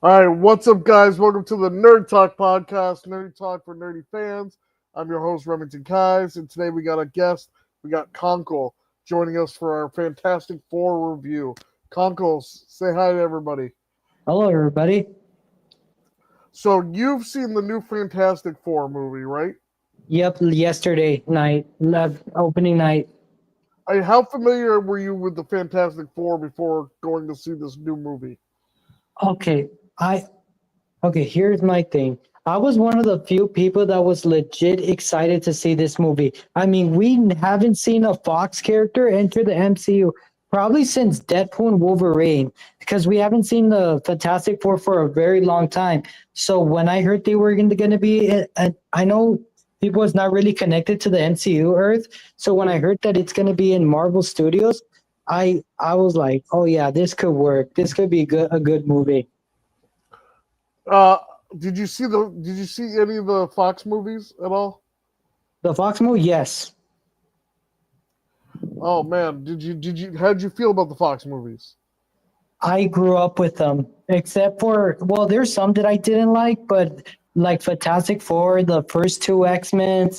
All right, what's up, guys? Welcome to the Nerd Talk podcast, Nerdy Talk for nerdy fans. I'm your host, Remington Kais, and today we got a guest. We got Conkle joining us for our Fantastic Four review. Conkle, say hi to everybody. Hello, everybody. So, you've seen the new Fantastic Four movie, right? Yep, yesterday night, opening night. How familiar were you with the Fantastic Four before going to see this new movie? Okay, I here's my thing. I was one of the few people that was legit excited to see this movie. I mean, we haven't seen a Fox character enter the MCU probably since Deadpool and Wolverine because we haven't seen the Fantastic Four for a very long time. So when I heard they were going to be, I know people was not really connected to the MCU Earth. So when I heard that it's going to be in Marvel Studios, I was like, oh yeah, this could work. This could be a good movie. Uh, did you see any of the Fox movies at all? The Fox movie, yes. Oh man, how'd you feel about the Fox movies? I grew up with them, except for, well, there's some that I didn't like, but like Fantastic Four, the first two X-Men,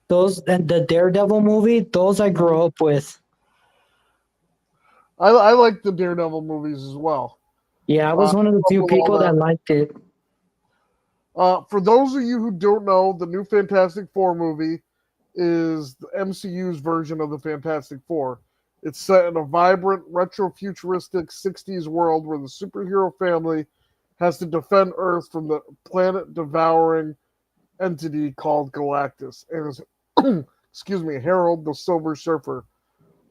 those, and the Daredevil movie, those I grew up with. I like the Daredevil movies as well. Yeah, I was one of the Up few with all people that. that liked it. For those of you who don't know, the new Fantastic Four movie is the MCU's version of the Fantastic Four. It's set in a vibrant, retro-futuristic 60s world where the superhero family has to defend Earth from the planet-devouring entity called Galactus and his, excuse me, Harold the Silver Surfer.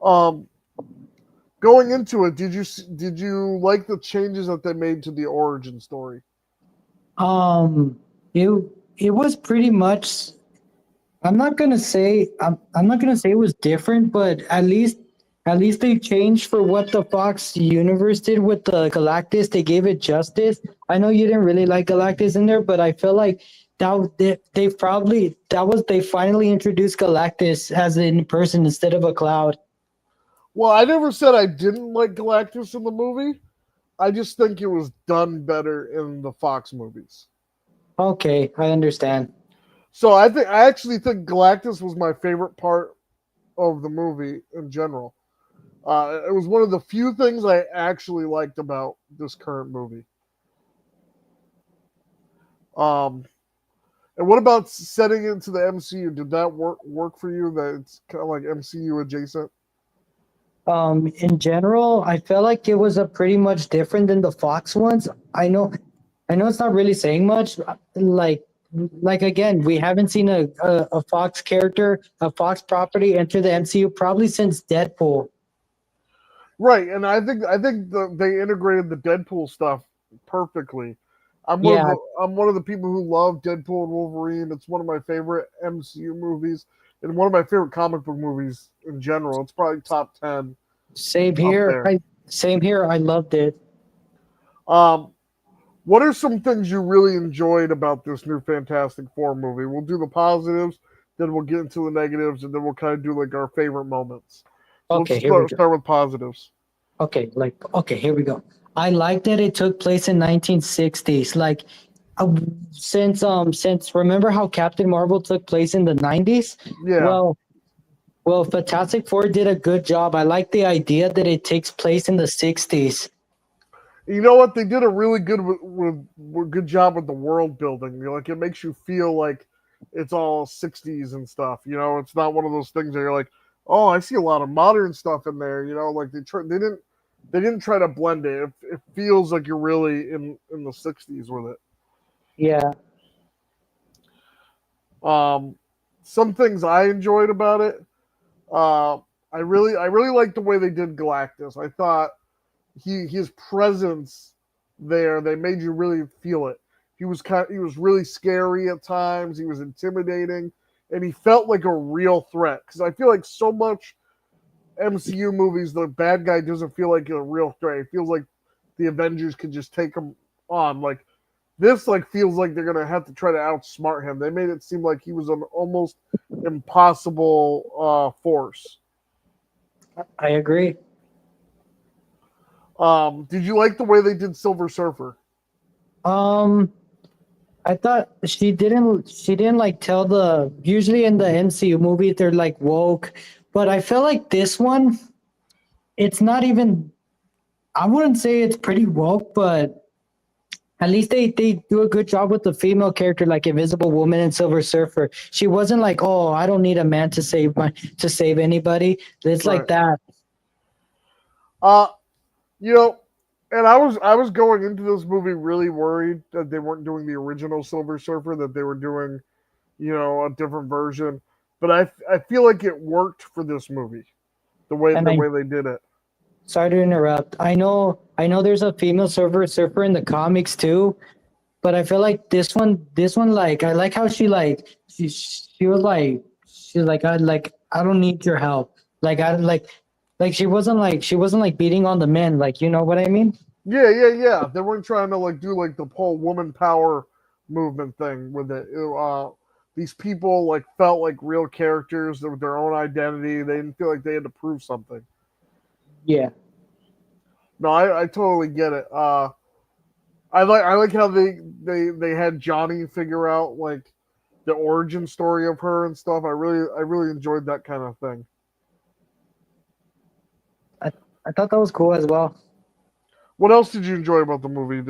Um, Going into it, did you like the changes that they made to the origin story? Um, it it was pretty much. I'm not gonna say it was different, but at least they changed for what the Fox universe did with the Galactus. They gave it justice. I know you didn't really like Galactus in there, but I feel like they probably that was they finally introduced Galactus as in person instead of a cloud. Well, I never said I didn't like Galactus in the movie. I just think it was done better in the Fox movies. Okay, I understand. So I actually think Galactus was my favorite part of the movie in general. It was one of the few things I actually liked about this current movie. Um, and what about setting into the MCU? Did that work for you? That it's kind of like MCU adjacent. In general, I felt like it was a pretty much different than the Fox ones. I know it's not really saying much. Like, like again, we haven't seen a Fox character, a Fox property enter the MCU probably since Deadpool. Right, and I think they integrated the Deadpool stuff perfectly. Yeah, I'm one of the people who love Deadpool and Wolverine. It's one of my favorite MCU movies and one of my favorite comic book movies in general. It's probably top 10 same up here. there. I loved it. Um, what are some things you really enjoyed about this new Fantastic Four movie? We'll do the positives, then we'll get into the negatives, and then we'll kind of do like our favorite moments. So let's Okay, here we go. start with positives. Okay, here we go. I like that it took place in 1960s. Like, uh, since remember how Captain Marvel took place in the 90s? Yeah. Well, well, Fantastic Four did a good job. I like the idea that it takes place in the 60s. You know what? They did a really with good job with the world building. Like it makes you feel like it's all 60s and stuff. It's not one of those things that you're like, oh, I see a lot of modern stuff in there. Like they didn't try to blend it. It feels like you're really in the 60s with it. Yeah. Um, some things I enjoyed about it. Uh, I really liked the way they did Galactus. I thought his presence there, they made you really feel it. He was really scary at times. He was intimidating, and he felt like a real threat. Because I feel like so much MCU movies, the bad guy doesn't feel like a real threat. It feels like the Avengers could just take him on. Like this, like feels like they're gonna have to try to outsmart him. They made it seem like he was an almost impossible force. I agree. Did you like the way they did Silver Surfer? Um, I thought she didn't like tell the usually in the MCU movie they're like woke, but I feel like this one it's not even I wouldn't say it's pretty woke, but at least they do a good job with the female character like Invisible Woman and Silver Surfer. She wasn't like, "Oh, I don't need a man to save anybody." It's like Right. that. Uh, you know, and I was going into this movie really worried that they weren't doing the original Silver Surfer, that they were doing, a different version. But I feel like it worked for this movie, the way And the I way they did it. sorry to interrupt. I know there's a female Silver Surfer in the comics too, but I feel like this one like I like how she was like she's like I don't need your help. Like I like she wasn't like beating on the men, like you know what I mean? Yeah, yeah, yeah. They weren't trying to like do like the whole woman power movement thing with it. These people like felt like real characters with their own identity. They didn't feel like they had to prove something. Yeah. No, I totally get it. I like how they had Johnny figure out like the origin story of her and stuff. I really enjoyed that kind of thing. I, I thought that was cool as well. What else did you enjoy about the movie?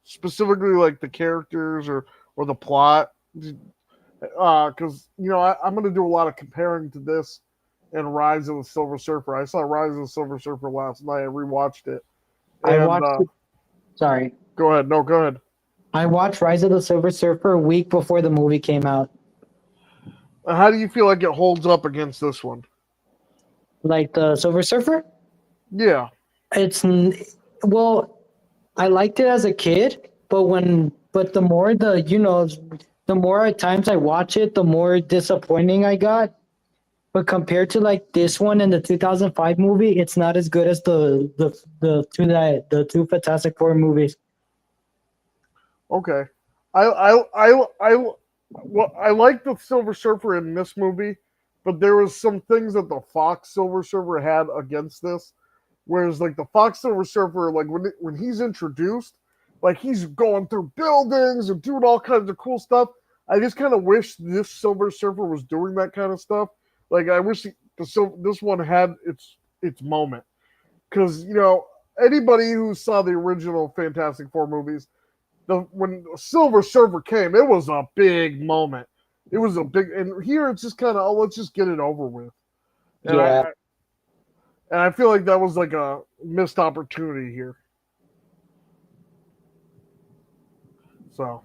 Specifically like the characters or the plot? Because I'm going to do a lot of comparing to this and Rise of the Silver Surfer. I saw Rise of the Silver Surfer last night. I rewatched it, I and watched it, sorry. go ahead. No, go ahead. I watched Rise of the Silver Surfer a week before the movie came out. How do you feel like it holds up against this one? Like the Silver Surfer? Yeah. It's well, I liked it as a kid, but the more times I watch it, the more disappointing I got. But compared to like this one and the 2005 movie, it's not as good as the two Fantastic Four movies. Okay. I like the Silver Surfer in this movie, but there was some things that the Fox Silver Surfer had against this. Whereas like the Fox Silver Surfer, like when he's introduced, like he's going through buildings and doing all kinds of cool stuff. I just kind of wish this Silver Surfer was doing that kind of stuff. Like I wish this one had its moment, because anybody who saw the original Fantastic Four movies, when Silver Surfer came, it was a big moment. It was a big, and here it's just kind of, oh, let's just get it over with. And Yeah, I feel like that was like a missed opportunity here. So,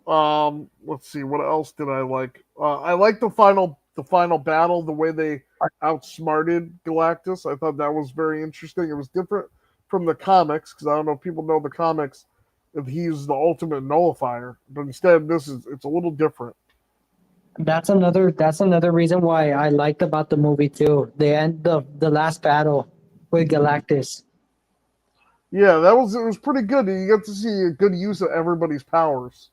let's see, what else did I like? I like the final battle, the way they outsmarted Galactus. I thought that was very interesting. It was different from the comics, because I don't know if people know the comics, if he's the ultimate nullifier, but instead it's a little different. that's another reason why I liked about the movie too. The end of the last battle with Galactus. Yeah, it was pretty good. You get to see a good use of everybody's powers,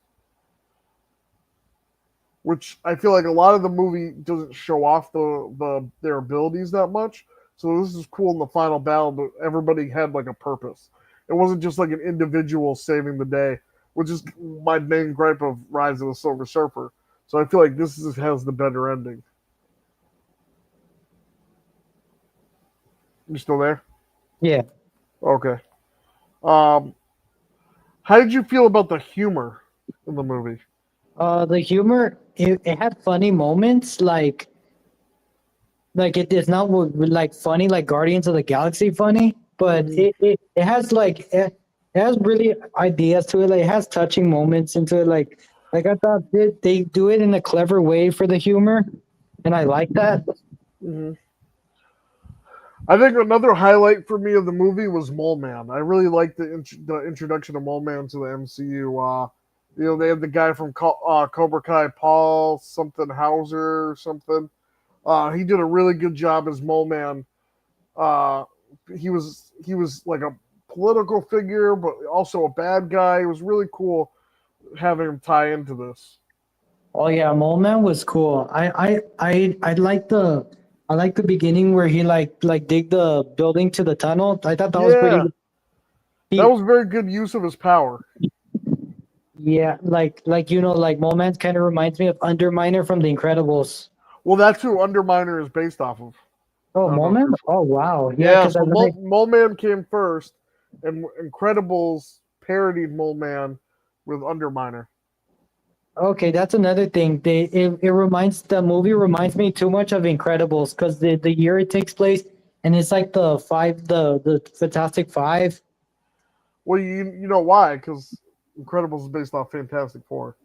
which I feel like a lot of the movie doesn't show off their abilities that much. So this is cool in the final battle, but everybody had like a purpose. It wasn't just like an individual saving the day, which is my main gripe of Rise of the Silver Surfer. So I feel like has the better ending. You still there? Yeah. Okay. Um, how did you feel about the humor in the movie? The humor it had funny moments like it is not like funny like Guardians of the Galaxy funny, but Mhm. it has it has really ideas to it. Like it has touching moments into it. Like I thought they do it in a clever way for the humor, and I like that. Mhm. I think another highlight for me of the movie was Mole Man. I really liked the introduction of Mole Man to the MCU. They had the guy from Cobra Kai, Paul something Hauser or something. He did a really good job as Mole Man. Uh, he was like a political figure, but also a bad guy. It was really cool having him tie into this. Oh yeah, Mole Man was cool. I like the beginning where he like dig the building to the tunnel. I thought that was pretty. Yeah, That was very good use of his power. Yeah, like Moment kind of reminds me of Underminer from The Incredibles. Well, that's who Underminer is based off of. Oh, I don't know if Moment? you're. Oh, wow. Yeah, Yeah, because I so really. Mole Man came first, and Incredibles parodied Mole Man with Underminer. Okay, that's another thing. The movie reminds me too much of Incredibles because the year it takes place and it's like the Fantastic Five. Well, you know why? Because Incredibles is based off Fantastic Four.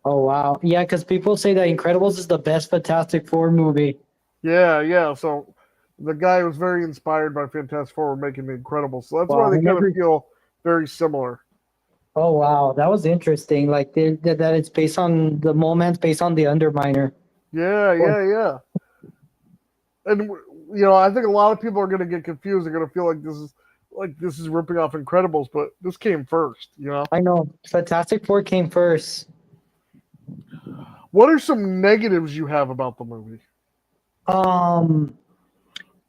Oh wow, yeah, because people say that Incredibles is the best Fantastic Four movie. Yeah, yeah. So the guy was very inspired by Fantastic Four making the Incredibles. So that's why Wow, they I kind of never. feel very similar. Oh wow, that was interesting. Like that it's based on the Moment's based on the Underminer. Yeah, Well, yeah, yeah. And I think a lot of people are going to get confused. They're going to feel like this is ripping off Incredibles, but this came first. I know Fantastic Four came first. What are some negatives you have about the movie? Um,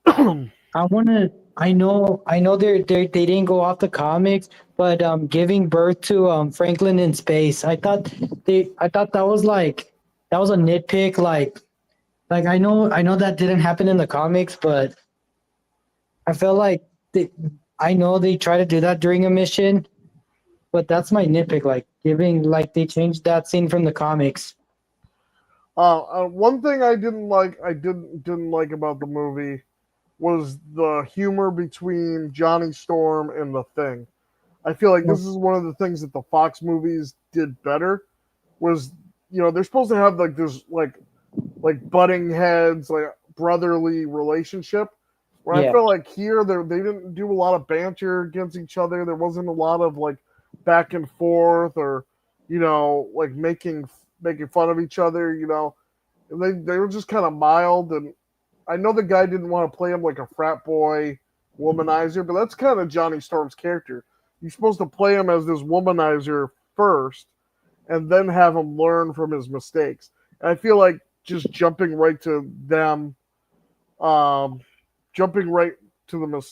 I want to. I know they didn't go off the comics, but giving birth to Franklin in space. I thought that was a nitpick. Like I know that didn't happen in the comics, but I felt like I know they try to do that during a mission, but that's my nitpick. Like they changed that scene from the comics. One thing I didn't like about the movie was the humor between Johnny Storm and the Thing. I feel like this is one of the things that the Fox movies did better. Was they're supposed to have like this like butting heads, like brotherly relationship. Where I Yeah, felt like here they didn't do a lot of banter against each other. There wasn't a lot of like back and forth or like making fun of each other. They were just kind of mild, and I know the guy didn't want to play him like a frat boy womanizer, but that's kind of Johnny Storm's character. You're supposed to play him as this womanizer first, and then have him learn from his mistakes. And I feel like just jumping right to them, um, jumping right to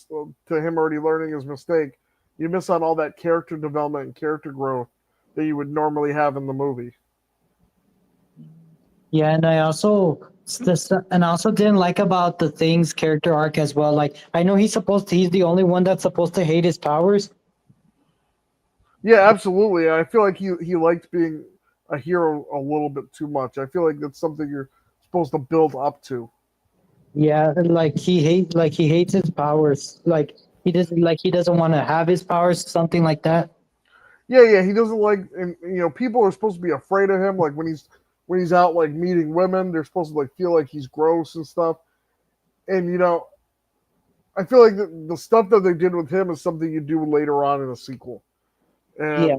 to him already learning his mistake, you miss on all that character development and character growth that you would normally have in the movie. yeah, and I also didn't like about the Thing's character arc as well. Like I know he's the only one that's supposed to hate his powers. Yeah, absolutely. I feel like he liked being a hero a little bit too much. I feel like that's something you're supposed to build up to. Yeah, and like he hates his powers. He doesn't want to have his powers, something like that. Yeah, yeah, he doesn't like, and people are supposed to be afraid of him. Like when he's out like meeting women, they're supposed to like feel like he's gross and stuff. And I feel like the stuff that they did with him is something you do later on in a sequel. Yeah,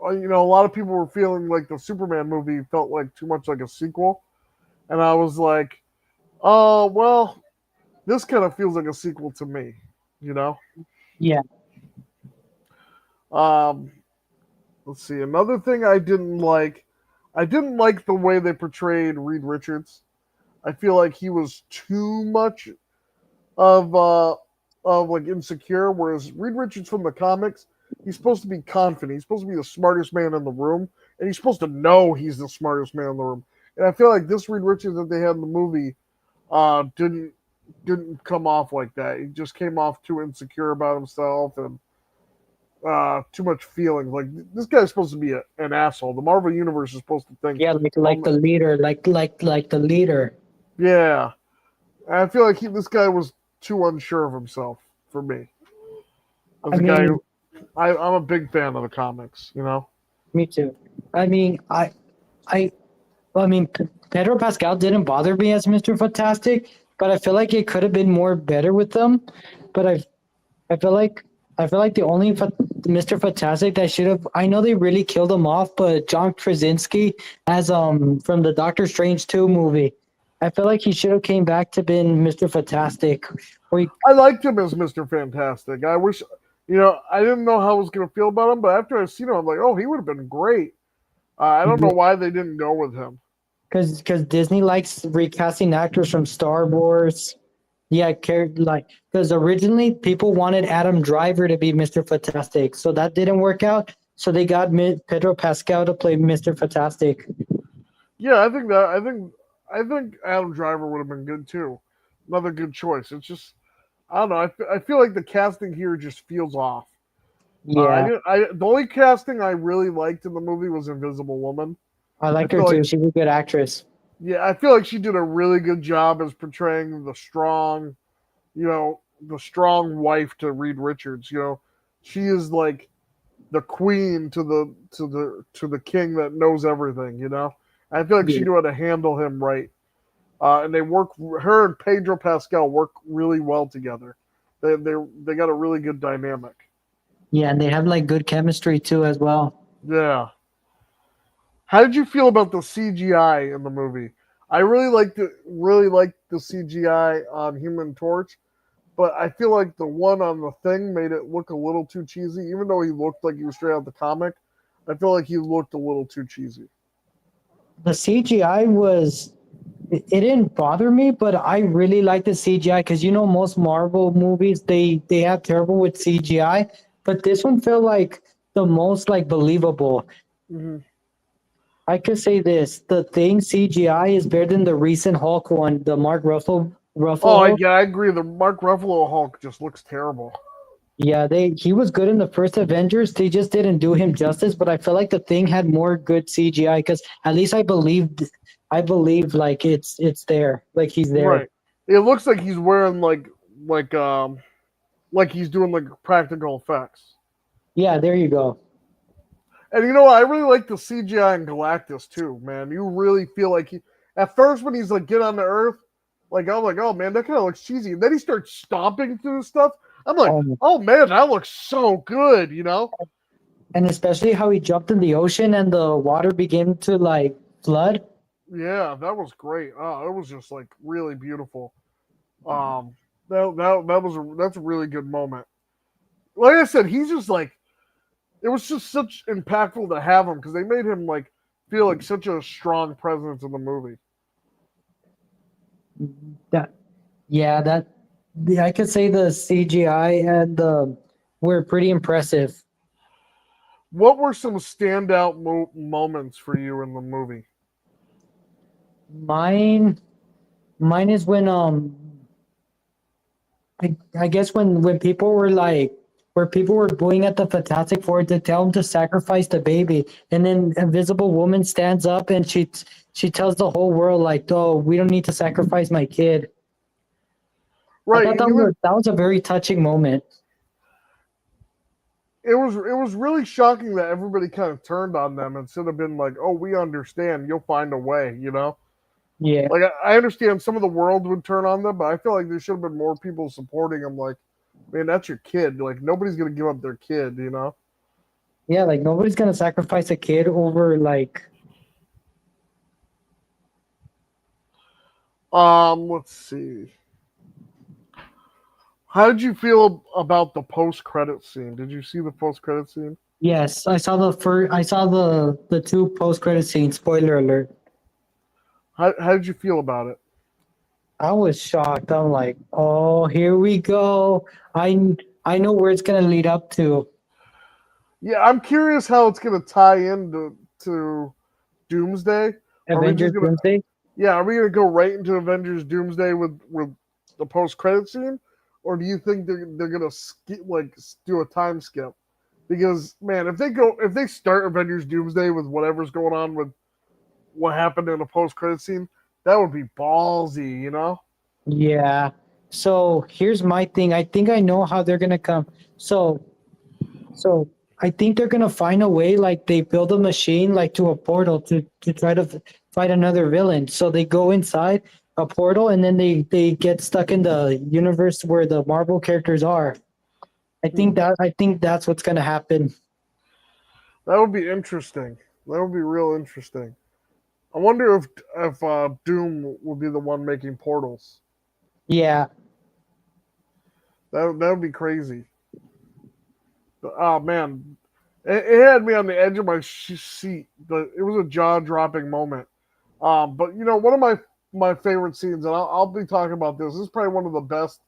And a lot of people were feeling like the Superman movie felt like too much like a sequel, and I was like, oh well, this kind of feels like a sequel to me. You know. yeah. Um, let's see. Another thing I didn't like. I didn't like the way they portrayed Reed Richards. I feel like he was too much of like insecure. Whereas Reed Richards from the comics, he's supposed to be confident. He's supposed to be the smartest man in the room, and he's supposed to know he's the smartest man in the room. And I feel like this Reed Richards that they had in the movie didn't come off like that. He just came off too insecure about himself and too much feeling. Like this guy's supposed to be an asshole. The Marvel universe is supposed to think, Yeah, like the leader, like the leader. yeah. And I feel like this guy was too unsure of himself for me. As I a guy mean, who I'm a big fan of the comics. me too. I mean, I, I mean, Pedro Pascal didn't bother me as Mr. Fantastic, but I feel like it could have been more better with them. But I feel like the only Mr. Fantastic that should have, I know they really killed him off, but John Krasinski as from the Doctor Strange 2 movie. I feel like he should have came back to being Mr. Fantastic. Or he, I liked him as Mr. Fantastic. I wish, I didn't know how I was going to feel about him, but after I seen him, I'm like, oh, he would have been great. I don't know why they didn't go with him. because Disney likes recasting actors from Star Wars. Yeah, like because originally people wanted Adam Driver to be Mr. Fantastic, so that didn't work out. So they got Pedro Pascal to play Mr. Fantastic. Yeah, I think Adam Driver would have been good too. Another good choice. It's just I don't know. I feel like the casting here just feels off. I Yeah, didn't. The only casting I really liked in the movie was Invisible Woman. I I like her feel like too. She's a good actress. yeah, I feel like she did a really good job as portraying the strong, the strong wife to Reed Richards. She is like the queen to the king that knows everything. I feel like she Yeah, knew how to handle him right. And her and Pedro Pascal work really well together. They got a really good dynamic. yeah, and they have like good chemistry too as well. Yeah. How did you feel about the CGI in the movie? I really liked the CGI on Human Torch, but I feel like the one on the Thing made it look a little too cheesy. Even though he looked like he was straight out the comic, I feel like he looked a little too cheesy. The CGI was it didn't bother me, but I really like the CGI because most Marvel movies they have terrible with CGI, but this one felt like the most like believable. Hmm. I could say this: the Thing CGI is better than the recent Hulk one, the Mark Ruffalo Oh, Hulk. yeah, I agree. The Mark Ruffalo Hulk just looks terrible. Yeah, he was good in the first Avengers. They just didn't do him justice, but I felt like the Thing had more good CGI because at least I believe like it's there, like he's there. Right. It looks like he's wearing like he's doing like practical effects. Yeah, there you go. And you know what? I really like the CGI in Galactus too, man. You really feel like at first when he's like get on the Earth, like I'm like, oh man, that kind of looks cheesy. And then he starts stomping through stuff. I'm like, Um, oh man, that looks so good. and especially how he jumped in the ocean and the water began to like flood. Yeah, that was great. Oh, it was just like really beautiful. Um, that's a really good moment. Like I said, he's just like it was just such impactful to have him because they made him like feel like such a strong presence in the movie. That yeah, I could say the CGI and the were pretty impressive. What were some standout moments for you in the movie? Mine mine is when I guess when people were like where people were booing at the Fantastic Four to tell him to sacrifice the baby, and then Invisible Woman stands up and she tells the whole world like, "Oh, we don't need to sacrifice my kid." I Right, thought and even that was a very touching moment. it was really shocking that everybody kind of turned on them instead of been like, "Oh, we understand. You'll find a way." Yeah, Like I understand some of the world would turn on them, but I feel like there should have been more people supporting them. Like, man, that's your kid. Like nobody's gonna give up their kid. yeah, like nobody's gonna sacrifice a kid over like Let's see. How did you feel about the post-credit scene? Did you see the post-credit scene? yes. I saw the two post credit scenes. Spoiler alert. How did you feel about it? I was shocked. I'm like, oh, here we go. I know where it's gonna lead up to. Yeah, I'm curious how it's gonna tie into to Doomsday. Are we just Avengers gonna Doomsday. Yeah, are we gonna go right into Avengers Doomsday with the post credit scene, or do you think they're gonna do a time skip? Because man, if they start Avengers Doomsday with whatever's going on with what happened in the post credit scene, that would be ballsy. Yeah. So here's my thing. I think I know how they're gonna come. So so I think they're gonna find a way. Like they build a machine like to a portal to try to fight another villain. So they go inside a portal and then they get stuck in the universe where the Marvel characters are. Hmm. I think that's what's gonna happen. That would be interesting. That would be real interesting. I wonder if Doom will be the one making portals. Yeah. That would be crazy. Oh man, it had me on the edge of my seat. It was a jaw dropping moment. But one of my my favorite scenes, and I'll be talking about this. This is probably one of the best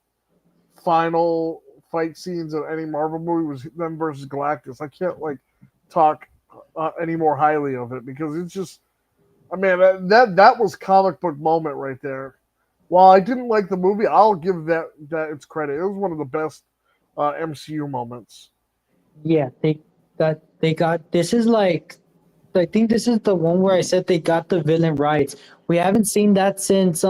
final fight scenes of any Marvel movie was them versus Galactus. I can't like talk any more highly of it because it's just, I mean, that was comic book moment right there. While I didn't like the movie, I'll give that its credit. It was one of the best MCU moments. Yeah, they got this is like I think this is the one where I said they got the villain right. We haven't seen that since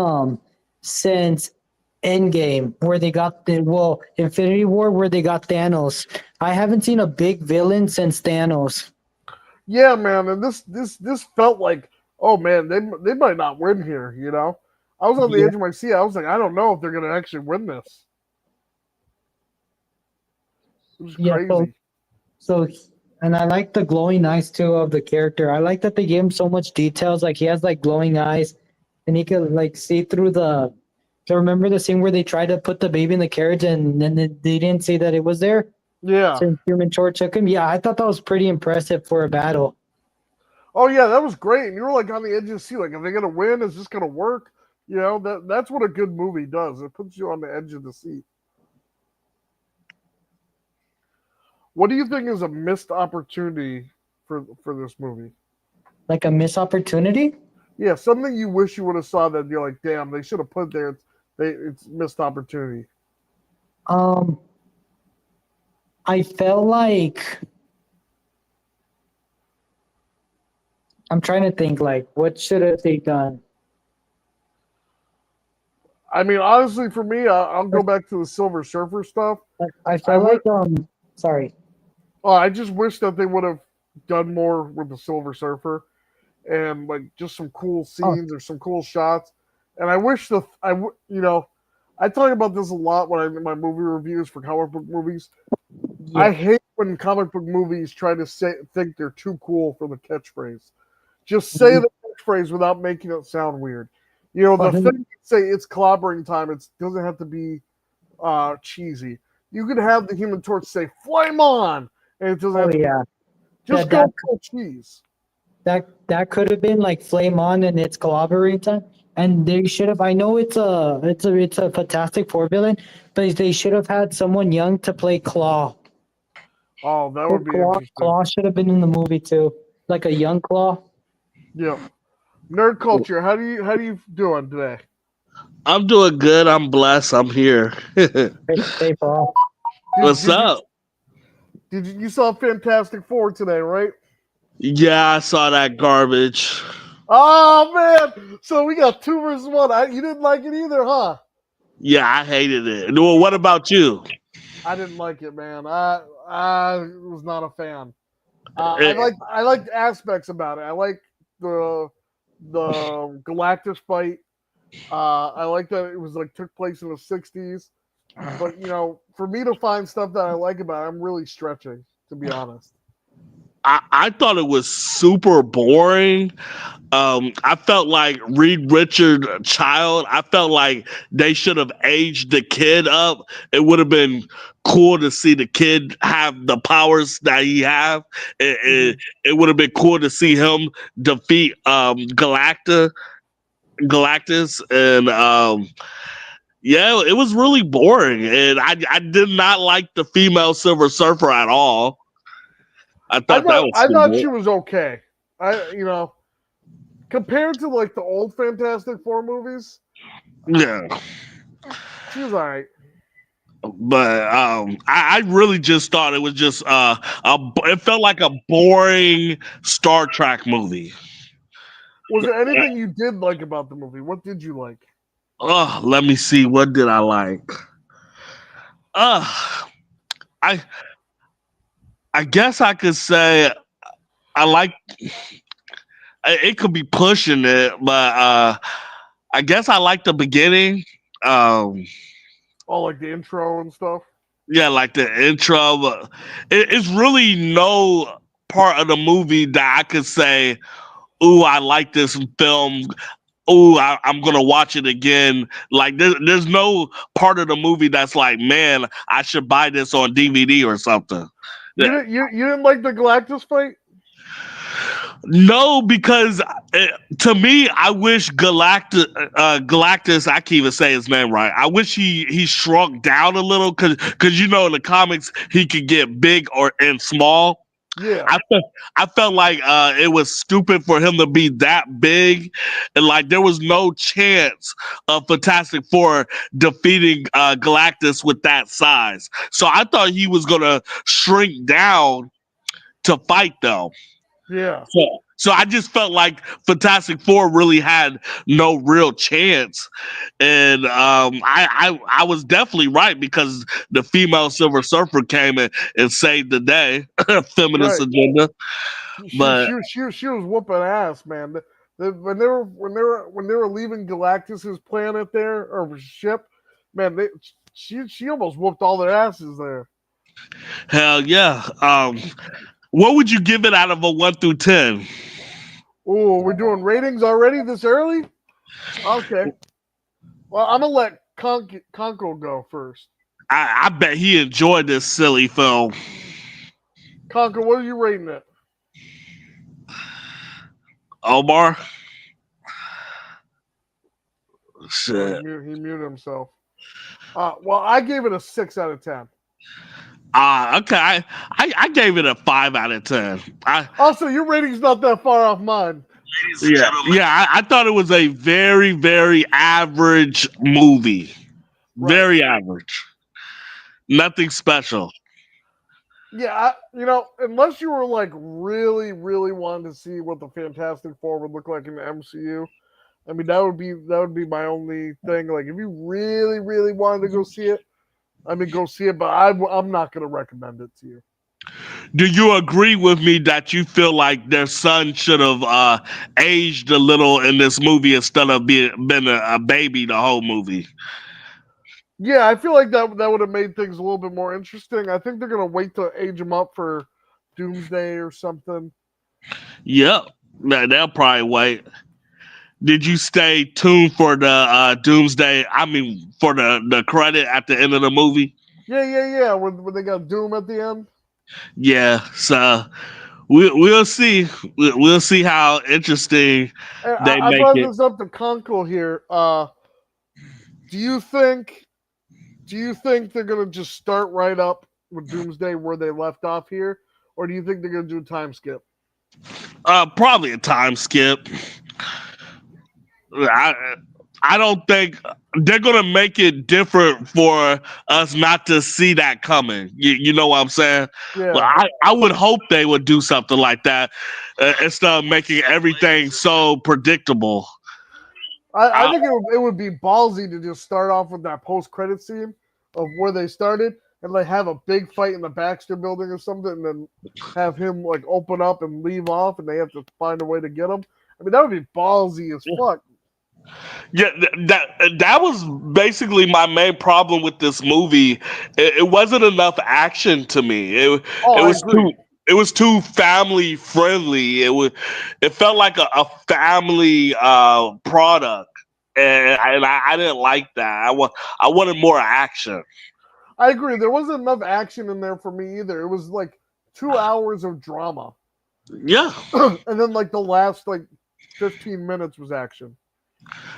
Endgame, where they got Infinity War, where they got Thanos. I haven't seen a big villain since Thanos. Yeah, man, and this felt like, oh man, they might not win here. You know, I was on the Yeah, edge of my seat. I was like, I don't know if they're gonna actually win this. It was yeah. crazy. So, and I like the glowing eyes too of the character. I like that they gave him so much details. Like he has like glowing eyes, and he could like see through the. So remember the scene where they tried to put the baby in the carriage, and then they didn't see that it was there. Yeah. So Human Torch took him. Yeah, I thought that was pretty impressive for a battle. Oh yeah, that was great. And you were like on the edge of the seat, like, are they gonna win? Is this gonna work? You know, that's what a good movie does. It puts you on the edge of the seat. What do you think is a missed opportunity for this movie? Like a missed opportunity. Yeah, something you wish you would have saw that you're like, damn, they should have put there. It's missed opportunity. Um, I felt like I'm trying to think like what should have they done? I mean, honestly, for me, I'll go back to the Silver Surfer stuff. I I felt would. like sorry. I just wish that they would have done more with the Silver Surfer, and like just some cool Oh scenes or some cool shots. And I wish I talk about this a lot when I do my movie reviews for comic book movies. yeah. I hate when comic book movies try to think they're too cool for the catchphrase. Just say Mhm. the catchphrase without making it sound weird. You know, the 100 thing say it's clobbering time. It doesn't have to be cheesy. You could have the Human Torch say "Flame on," and it doesn't Oh have to be. yeah. Just That go full cheese. that could have been like Flame On and it's collaborating time. And they should have. I know it's a Fantastic Four villain, but they should have had someone young to play Claw. Oh, that would be interesting. Claw should have been in the movie too, like a young Claw. Yeah. Nerd culture. How do you doing today? I'm doing good. I'm blessed. I'm here. Hey, Paul. Did What's did you up? did you saw Fantastic Four today, right? Yeah, I saw that garbage. Oh man! So we got two versus one. You didn't like it either, huh? Yeah, I hated it. Well, what about you? I didn't like it, man. I was not a fan. Eh, I liked aspects about it. I like the Galactus fight. I like that it was like took place in the '60s. But for me to find stuff that I like about it, I'm really stretching, to be honest. I thought it was super boring. I felt like Reed Richard child. I felt like they should have aged the kid up. It would have been cool to see the kid have the powers that he have. It, Hmm. it, it would have been cool to see him defeat Galactus, and yeah, it was really boring, and I did not like the female Silver Surfer at all. I thought that was I so thought boring. she was okay. Compared to like the old Fantastic Four movies, Yeah, she was all right. but I really just thought it was just it felt like a boring Star Trek movie. Was there anything you did like about the movie? What did you like? Oh, let me see. What did I like? Uh, I I guess I could say I like. It could be pushing it, but I guess I like the beginning. Um, Oh, like the intro and stuff. yeah, like the intro. But it's really no part of the movie that I could say, "Ooh, I like this film. Ooh, I'm gonna watch it again." Like there's no part of the movie that's like, "Man, I should buy this on DVD or something." You Yeah. didn't you didn't like the Galactus fight? No, because to me, I wish Galactus. I can't even say his name right. I wish he shrunk down a little because you know in the comics he could get big or and small. Yeah, I felt like it was stupid for him to be that big, and like there was no chance of Fantastic Four defeating Galactus with that size. So I thought he was gonna shrink down to fight them. yeah, So I just felt like Fantastic Four really had no real chance, and I was definitely right because the female Silver Surfer came and saved the day, feminist right. agenda. But She was whooping ass, man. When they were leaving Galactus's planet there or ship, man, she almost whooped all their asses there. hell yeah, what would you give it out of a 1 through 10? Oh, we're doing ratings already this early? Okay. Well, I'm gonna let Conko go first. I bet he enjoyed this silly film. Conko, what are you rating it? Omar, Oh, shit. he muted himself. Well, I gave it a 6 out of 10. Okay. I gave it a 5 out of 10. Also, your rating's not that far off mine. I thought it was a very, very average movie. Right. Very average. Nothing special. Yeah, unless you were like really, really wanting to see what the Fantastic Four would look like in the MCU, I mean that would be my only thing. Like if you really, really wanted to go see it, I mean go see it. But I'm not gonna recommend it to you. Do you agree with me that you feel like their son should have aged a little in this movie instead of been a baby the whole movie? Yeah, I feel like that would have made things a little bit more interesting. I think they're gonna wait to age him up for Doomsday or something. Yep. They'll probably wait. Did you stay tuned for the Doomsday? I mean, for the credit at the end of the movie? Yeah. When they got Doom at the end. Yeah. So we'll see. We'll see how interesting And they I make brought it. this up to Conkle here. Do you think they're gonna just start right up with Doomsday where they left off here, or do you think they're gonna do a time skip? Probably a time skip. I don't think they're gonna make it different for us not to see that coming. You know what I'm saying? Yeah. Well, I would hope they would do something like that instead of making everything so predictable. I think it would be ballsy to just start off with that post credit scene of where they started and like have a big fight in the Baxter building or something, and then have him like open up and leave off, and they have to find a way to get him. I mean, that would be ballsy as fuck. Yeah, that was basically my main problem with this movie. It wasn't enough action to me. It was too. It was too family friendly. It felt like a family product, and I didn't like that. I wanted more action. I agree. There wasn't enough action in there for me either. It was like 2 hours of drama, Yeah. and then like the last like 15 minutes was action.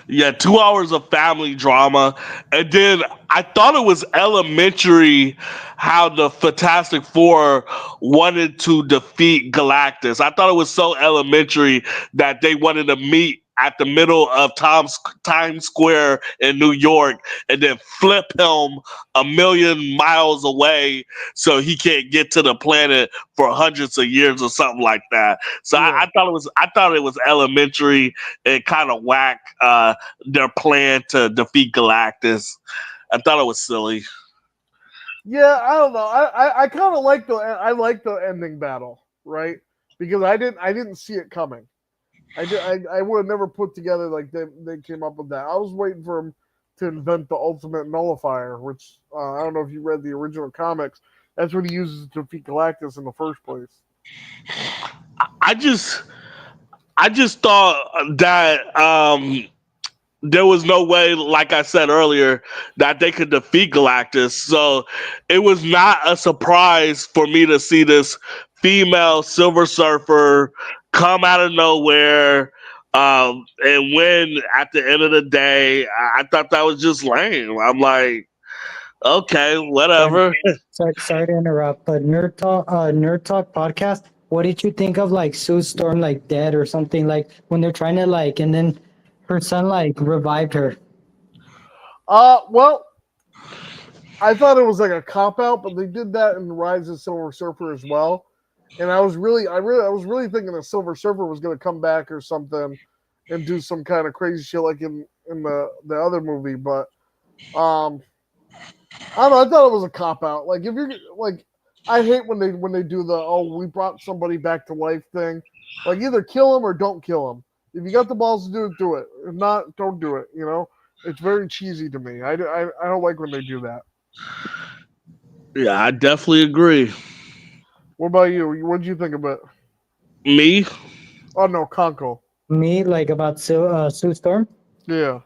Yeah, 2 hours of family drama. And then I thought it was elementary how the Fantastic Four wanted to defeat Galactus. I thought it was so elementary that they wanted to meet at the middle of Times Square in New York and then flip him a million miles away so he can't get to the planet for hundreds of years or something like that. So Yeah. I thought it was elementary and kind of whack their plan to defeat Galactus. I thought it was silly. Yeah, I don't know. I kind of like the ending battle, right? Because I didn't see it coming. I would have never put together like they came up with that. I was waiting for him to invent the ultimate nullifier, which I don't know if you read the original comics. That's what he uses to defeat Galactus in the first place. I just thought that there was no way, like I said earlier, that they could defeat Galactus. So it was not a surprise for me to see this female Silver Surfer come out of nowhere and win at the end of the day. I thought that was just lame. I'm like, okay, But whatever. sorry to interrupt, but Nerd Talk podcast. What did you think of like Sue Storm like dead or something, like when they're trying to like, and then her son like revived her? Well, I thought it was like a cop out, but they did that in Rise of Silver Surfer as well. And I was really thinking that Silver Surfer was going to come back or something and do some kind of crazy shit like in the other movie. But I don't know. I thought it was a cop out. Like if you're like, I hate when they do the we brought somebody back to life thing. Like either kill him or don't kill him. If you got the balls to do it, do it. If not, don't do it. You know, it's very cheesy to me. I don't like when they do that. Yeah, I definitely agree. What about you? What did you think about it? Me? Oh no, Conko. Me, like about Sue Storm. Yeah.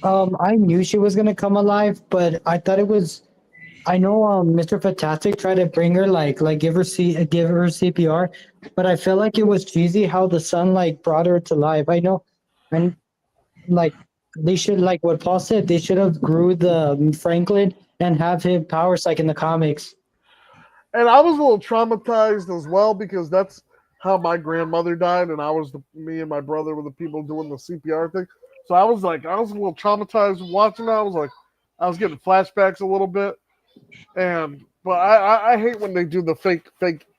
I knew she was gonna come alive, but I thought it was. I know Mr. Fantastic tried to bring her like give her CPR, but I felt like it was cheesy how the son like brought her to life. I know, and like they should, like what Paul said, they should have grew the Franklin and have him powers like in the comics. And I was a little traumatized as well because that's how my grandmother died, and me and my brother were the people doing the CPR thing. So I was a little traumatized watching that. I was getting flashbacks a little bit, but I hate when they do the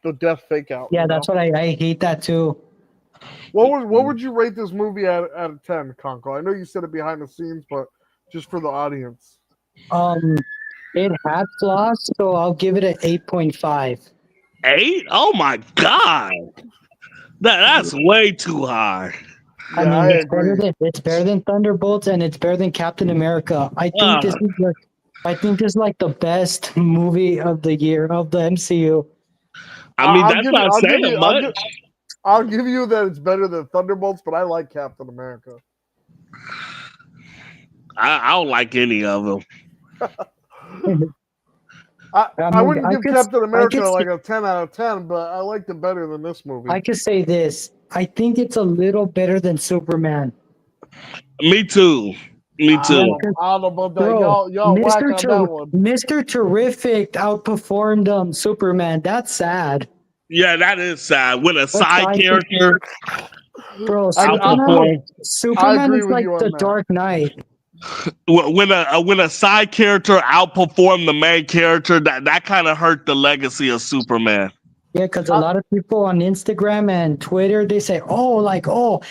the death fake out. Yeah, you know? that's what I hate that too. What would you rate this movie out of 10, Conko? I know you said it behind the scenes, but just for the audience. It had flaws, so I'll give it an 8.5. 8? Oh my god. That's way too high. Yeah, I mean, agree. It's better than Thunderbolts, and it's better than Captain America. I think this is like the best movie of the year of the MCU. I mean, that's not saying much. I'll give you that it's better than Thunderbolts, but I like Captain America. I don't like any of them. I wouldn't give Captain America like a 10 out of 10, but I liked it better than this movie. I could say this. I think it's a little better than Superman. Me too. Me too. I don't know about that. Bro, y'all whack on that one. Mr. Terrific outperformed Superman. That's sad. Yeah, that is sad. With a side character. Bro, Superman is like the Dark Knight. When a side character outperformed the main character, that kind of hurt the legacy of Superman. Yeah, because a lot of people on Instagram and Twitter, they say, Mr.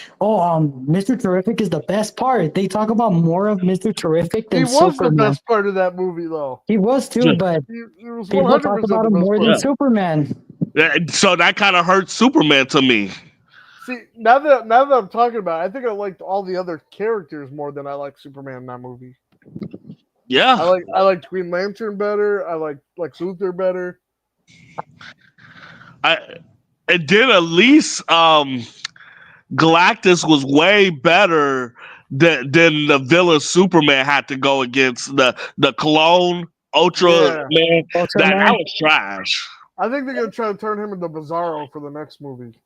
Terrific is the best part. They talk about more of Mr. Terrific than Superman. He was the best part of that movie, though. He was too, but people talk about him more than Superman. Yeah, so that kind of hurts Superman to me. See, now that I'm talking about it, I think I liked all the other characters more than I like Superman in that movie. Yeah. I like Green Lantern better. I like Lex Luthor better. It did at least Galactus was way better than the villain Superman had to go against, the clone Ultra Man. That was trash. I think they're gonna try to turn him into Bizarro for the next movie.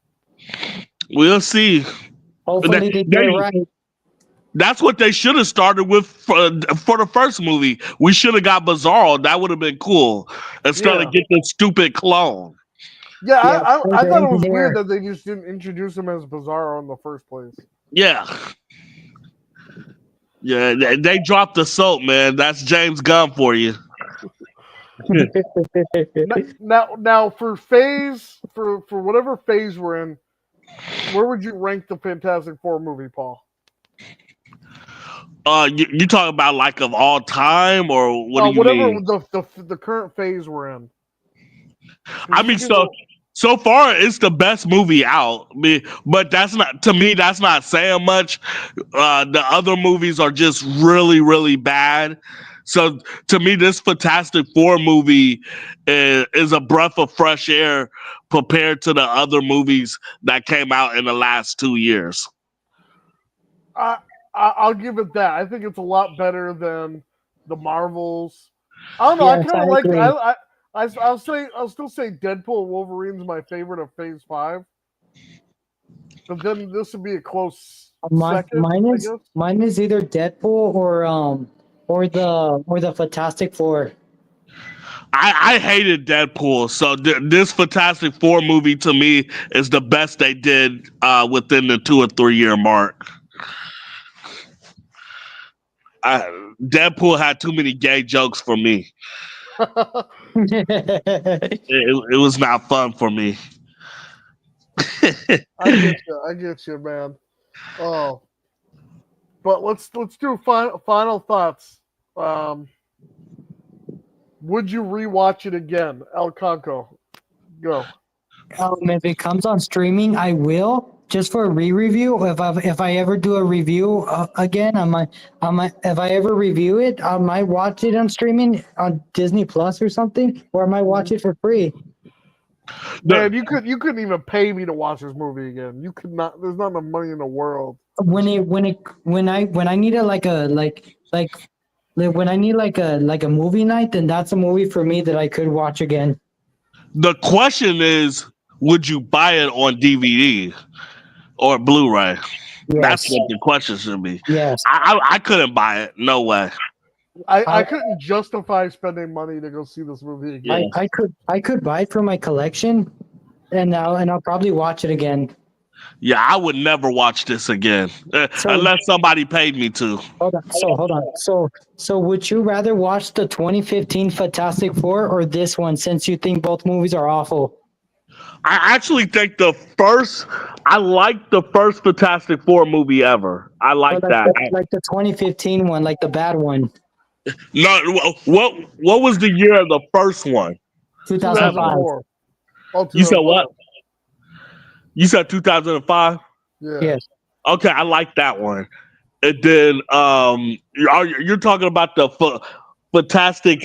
We'll see. Hopefully they get it right. That's what they should have started with for the first movie. We should have got Bizarro. That would have been cool instead of get the stupid clone. Yeah, I thought it was weird that they just didn't introduce him as Bizarro in the first place. Yeah. Yeah, they dropped the soap, man. That's James Gunn for you. Now for whatever phase we're in, where would you rank the Fantastic Four movie, Paul? You talking about like of all time, or what do you mean? The current phase we're in. I mean, so far it's the best movie out. But that's not, to me, that's not saying much. The other movies are just really, really bad. So to me, this Fantastic Four movie is a breath of fresh air compared to the other movies that came out in the last 2 years. I I'll give it that. I think it's a lot better than the Marvels. I don't know. I Yes, kind I of like. agree. I'll still say Deadpool and Wolverine's my favorite of Phase 5. But then this would be a close second, I guess. Mine is either Deadpool or the Fantastic Four. I hated Deadpool, so this Fantastic Four movie to me is the best they did within the 2 or 3 year mark. Deadpool had too many gay jokes for me. It was not fun for me. I get you, man. Oh, but let's do final thoughts. Would you rewatch it again, El Conco? Go. If it comes on streaming, I will just for a re-review. If I ever do a review again, if I ever review it, I might watch it on streaming on Disney Plus or something, or I might watch it for free. Man, you couldn't even pay me to watch this movie again. You could not. There's not enough money in the world. When I need a when I need like a movie night, then that's a movie for me that I could watch again. The question is, would you buy it on DVD or Blu-ray? Yes. That's what the question should be. Yes. I couldn't buy it. No way. I couldn't justify spending money to go see this movie again. I could buy it for my collection, and I'll probably watch it again. Yeah, I would never watch this again unless somebody paid me to. Hold on. So would you rather watch the 2015 Fantastic Four or this one, since you think both movies are awful? I actually think I like the first Fantastic Four movie ever. I like that. Like the 2015 one, like the bad one. No, what was the year of the first one? 2005. Oh, You said what? You said 2005? Yeah. Yes. Okay, I like that one. And then you're talking about the Fantastic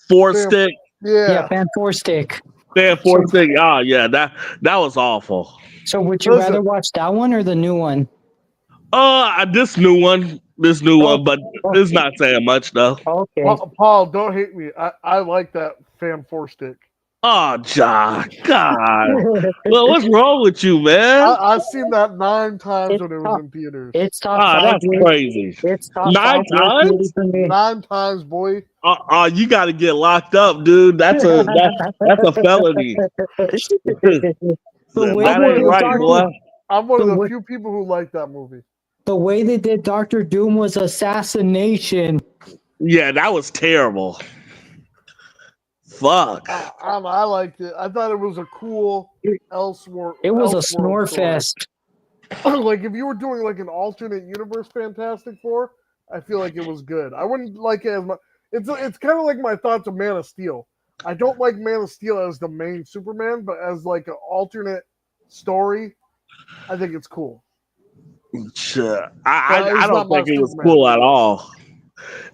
Four stick? Yeah. Fan Four Stick. Fan Four stick. Oh yeah, that was awful. So would you rather watch that one or the new one? This new one, but it's not saying much though. Okay. Paul, don't hate me. I like that Fan Four stick. Oh, John, God. Well, what's wrong with you, man? I've seen that 9 times when it was in theaters. It's top 5. That's crazy. It's top 9 5 times? 9 times, boy. You got to get locked up, dude. That's a felony. That ain't right, boy. I'm one of the few people who like that movie. The way they did Doctor Doom was assassination. Yeah, that was terrible. Fuck. I liked it. I thought it was a cool Elseworld. It was a snore fest. Like if you were doing like an alternate universe Fantastic Four, I feel like it was good. I wouldn't like it as much. It's kind of like my thoughts of Man of Steel. I don't like Man of Steel as the main Superman, but as like an alternate story, I think it's cool. Sure. I don't think it was cool at all.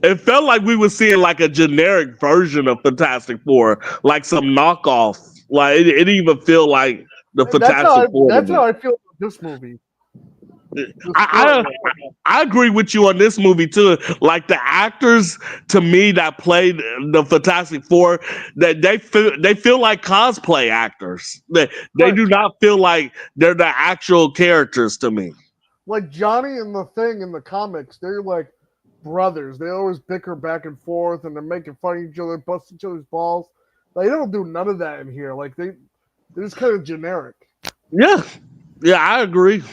It felt like we were seeing like a generic version of Fantastic Four, like some knockoff. Like it didn't even feel like the Fantastic Four. That's how I feel about this movie. I agree with you on this movie too. Like the actors to me that played the Fantastic Four, that they feel like cosplay actors. They do not feel like they're the actual characters to me. Like Johnny and the Thing in the comics, they're like brothers. They always bicker back and forth, and they're making fun of each other, busting each other's balls. They don't do none of that in here. Like they're just kind of generic. Yeah, I agree.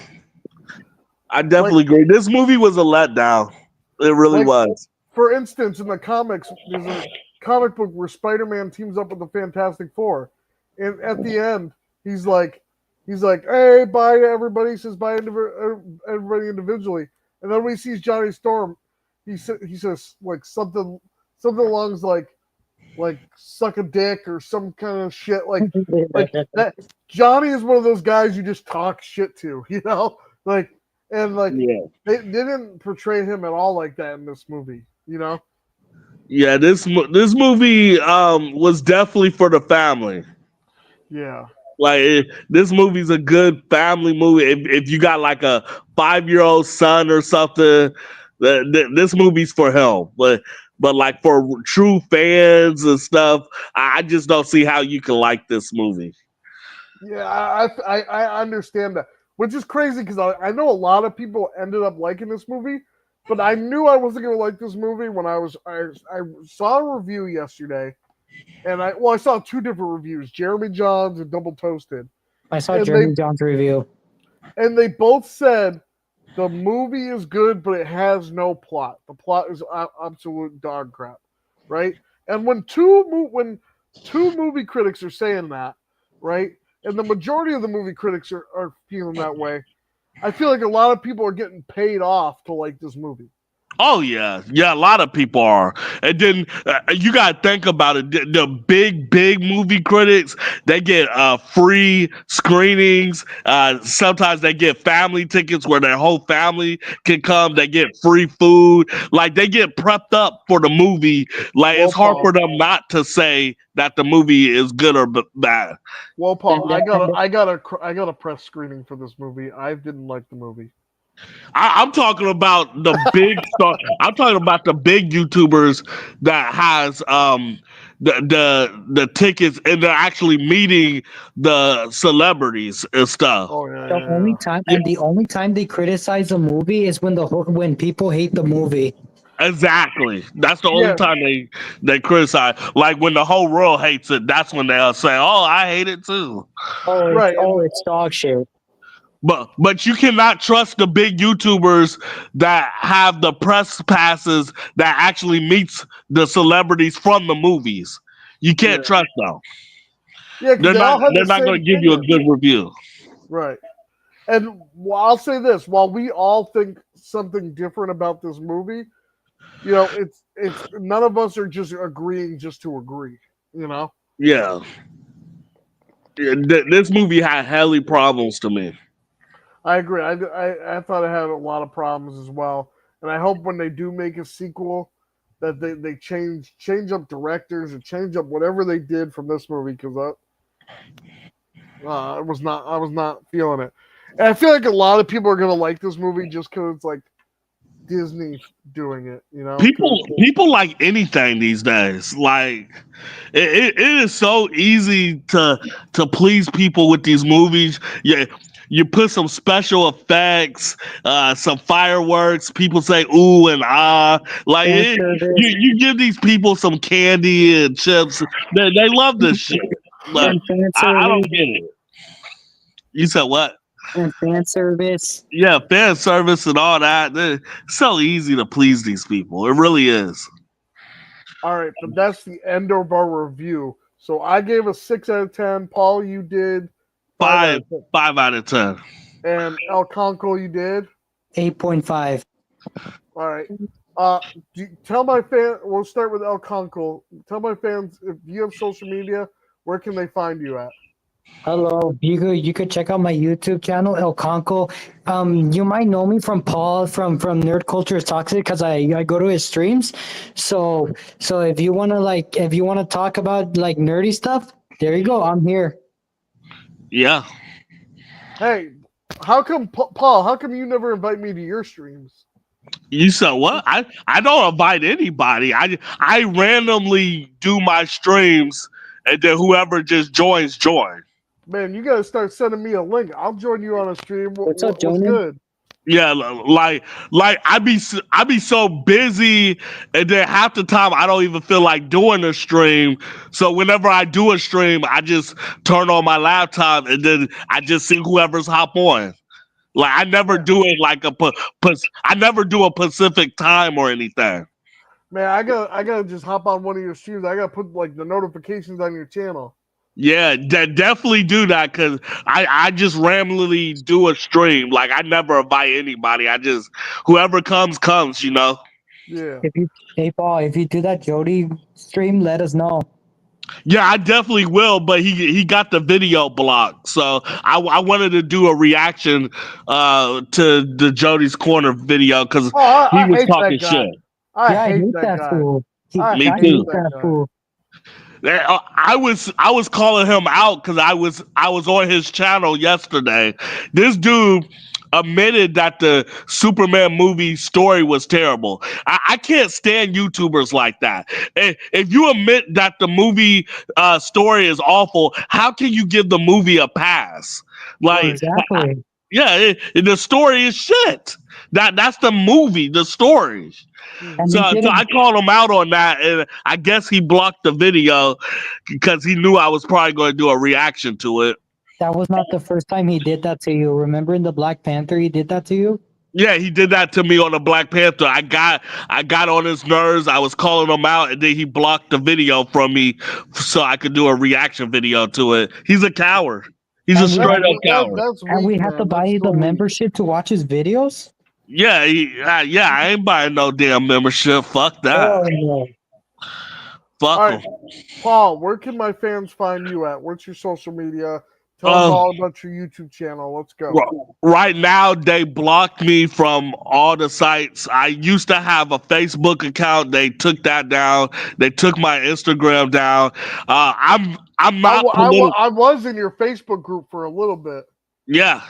I definitely agree. This movie was a letdown. It really was. For instance, in the comics, there's a comic book where Spider-Man teams up with the Fantastic Four, and at the end, he's like, "Hey, bye to everybody." He says bye to everybody individually, and then when he sees Johnny Storm, he says like something along like suck a dick or some kind of shit like that. Johnny is one of those guys you just talk shit to, you know, like. And they didn't portray him at all like that in this movie, you know. Yeah, this movie was definitely for the family. Yeah, Like this movie's a good family movie. If you got like a 5-year-old son or something, this movie's for him. But like for true fans and stuff, I just don't see how you can like this movie. Yeah, I understand that, which is crazy because I know a lot of people ended up liking this movie, but I knew I wasn't going to like this movie when I saw a review yesterday, and I saw two different reviews, Jeremy Johns and Double Toasted. I saw Jeremy John's review. And they both said the movie is good, but it has no plot. The plot is absolute dog crap, right? And when two movie critics are saying that, right, and the majority of the movie critics are feeling that way, I feel like a lot of people are getting paid off to like this movie. Oh yeah, a lot of people are, and then you gotta think about it. The big movie critics, they get free screenings. Sometimes they get family tickets where their whole family can come. They get free food. Like they get prepped up for the movie. Like it's hard for them not to say that the movie is good or bad. Well, Paul, I got a press screening for this movie. I didn't like the movie. I'm talking about the big star. I'm talking about the big YouTubers that has the tickets and they're actually meeting the celebrities and stuff. Oh yeah. The only time they criticize a movie is when people hate the movie. Exactly. That's the only time they criticize. Like when the whole world hates it, that's when they'll say, "Oh, I hate it too." Oh, right. It's dog shit. But you cannot trust the big YouTubers that have the press passes that actually meets the celebrities from the movies. You can't trust them. Yeah, they're not going to give you a good review. Right. And I'll say this: while we all think something different about this movie, it's none of us are just agreeing just to agree. Yeah. This movie had hella problems to me. I agree. I thought it had a lot of problems as well, and I hope when they do make a sequel that they change up directors or change up whatever they did from this movie because I was not feeling it. And I feel like a lot of people are gonna like this movie just because it's like Disney doing it. People like anything these days. Like it is so easy to please people with these movies. Yeah. You put some special effects, some fireworks. People say "ooh" and "ah." Like you give these people some candy and chips. They love this shit. Like, I don't get it. You said what? And fan service. Yeah, fan service and all that. It's so easy to please these people. It really is. All right, but that's the end of our review. So I gave a 6 out of 10. Paul, you did 5 out of 10. And El Conco, you did 8.5. All right. Tell my fan. We'll start with El Conco. Tell my fans if you have social media, where can they find you at? Hello, you could check out my YouTube channel, El Conco. You might know me from Paul from Nerd Culture is Toxic because I go to his streams. So if you wanna talk about like nerdy stuff, there you go. I'm here. Yeah. Hey, how come Paul? How come you never invite me to your streams? You said what? I don't invite anybody. I randomly do my streams, and then whoever just joins. Man, you gotta start sending me a link. I'll join you on a stream. What's up, What's good? Yeah, like I be so busy, and then half the time I don't even feel like doing a stream. So whenever I do a stream, I just turn on my laptop and then I just see whoever's hop on. Like I never do it like I never do a Pacific time or anything. Man, I gotta just hop on one of your streams. I gotta put like the notifications on your channel. Yeah, definitely do that because I just randomly do a stream. Like I never invite anybody. I just whoever comes. Yeah. Hey Paul, if you do that Jody stream, let us know. Yeah, I definitely will. But he got the video blocked, so I wanted to do a reaction to the Jody's Corner video because he was talking shit. I hate that fool. Me too. I was calling him out because I was on his channel yesterday. This dude admitted that the Superman movie story was terrible. I can't stand YouTubers like that. If you admit that the movie story is awful, how can you give the movie a pass? Like, Exactly. yeah, the story is shit. That's the movie, the story. Mhm. And So, he so I didn't. called him out on that, and I guess he blocked the video because he knew I was probably going to do a reaction to it. That was not the first time he did that to you. Remember in the Black Panther, he did that to you. Yeah, he did that to me on the Black Panther. I got on his nerves. I was calling him out, and then he blocked the video from me so I could do a reaction video to it. He's a coward. He's a And we straight up coward. That's And we weak, have to man. buy That's the so weak. membership to watch his videos. Yeah, yeah. I ain't buying no damn membership. Fuck that. Oh no. Fuck All him. right, Paul, where can my fans find you at? What's your social media? Tell them all about your YouTube channel. Let's go. Right now, they blocked me from all the sites. I used to have a Facebook account. They took that down. They took my Instagram down. I'm not I was in your Facebook group for a little bit. Yeah.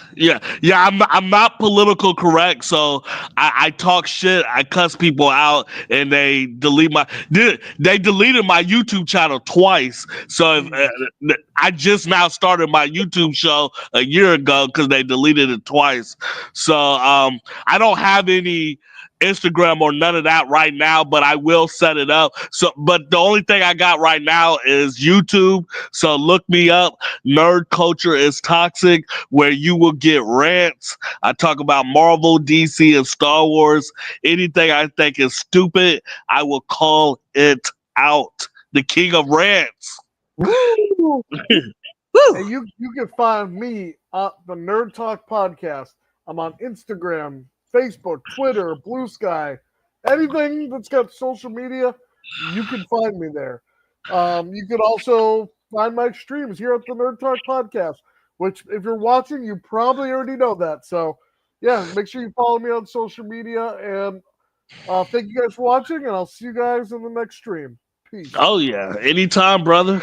I'm not political correct, so I talk shit. I cuss people out, and they deleted my YouTube channel twice. So I just now started my YouTube show a year ago because they deleted it twice. So I don't have any Instagram or none of that right now, but I will set it up. So, but the only thing I got right now is YouTube. So look me up. Nerd Culture is Toxic, where you will get rants. I talk about Marvel, DC, and Star Wars. Anything I think is stupid, I will call it out. The king of rants. Woo! And you can find me at the Nerd Talk Podcast. I'm on Instagram, Facebook, Twitter, Blue Sky, anything that's got social media, you can find me there. You can also find my streams here at the Nerd Talk Podcast, which if you're watching, you probably already know that. So, yeah, make sure you follow me on social media. And thank you guys for watching, and I'll see you guys in the next stream. Peace. Oh yeah, anytime, brother.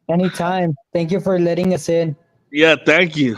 Anytime. Thank you for letting us in. Yeah, thank you.